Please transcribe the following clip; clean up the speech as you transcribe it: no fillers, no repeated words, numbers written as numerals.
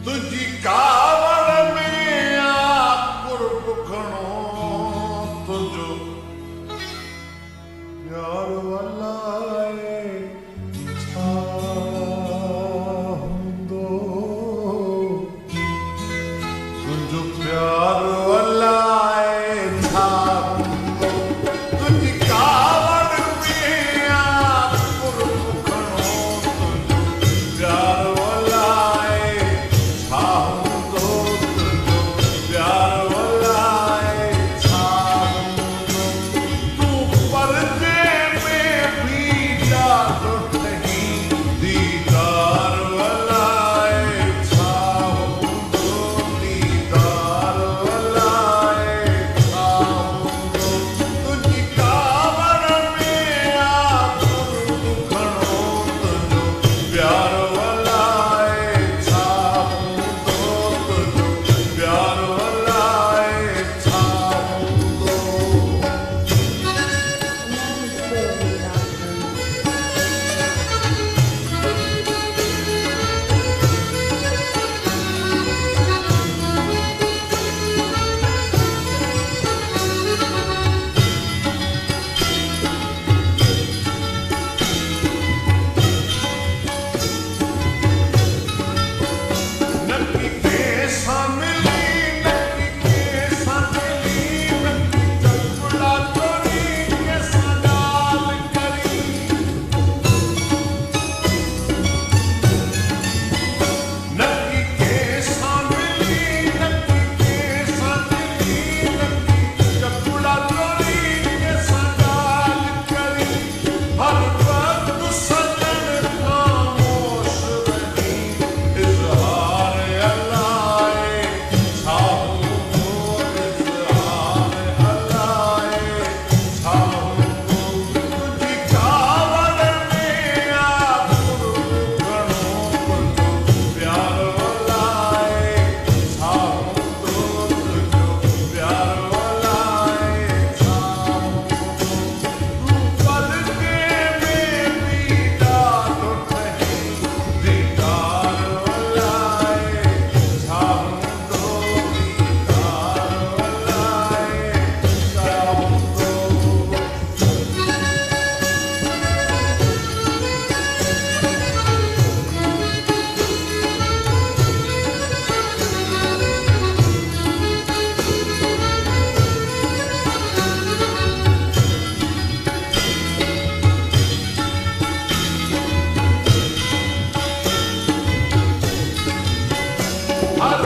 तुझी कावड़ में कुर्ब खणो तुझो प्यार वाला छा हुंदो तुझो प्यार वाला छा हुंदो तुझी कावड़ में कुर्ब खणो तुझो प्यार वाला छा हुंदो तुझो प्यार वाला छा हुंदो तू परदे में भी जादो नहीं दीदार वाला छा हुंदो दीदार वाला छा हुंदो तुझी कावड़ में कुर्ब खणो तुझो प्यार वाला छा हुंदो तुझो प्यार वाला छा हुंदो नक्की केसा मिली नक्की केसा मिली नक्की चकुला तोरी केसा गाल करी नक्की केसा मिली नक्की केसा मिली नक्की चकुला तोरी केसा गाल करी हर वक्त सजन खामोश रही इजहार अल्लाह छा हुंदो इजहार अल्लाह छा हुंदो तुझी कावड़ में कुर्ब खणो तुझो प्यार वाला छा हुंदो तुझो प्यार वाला छा हुंदो तू परदे में भी जादो नहीं दीदार वाला छा हुंदो दीदार वाला छा हुंदो हर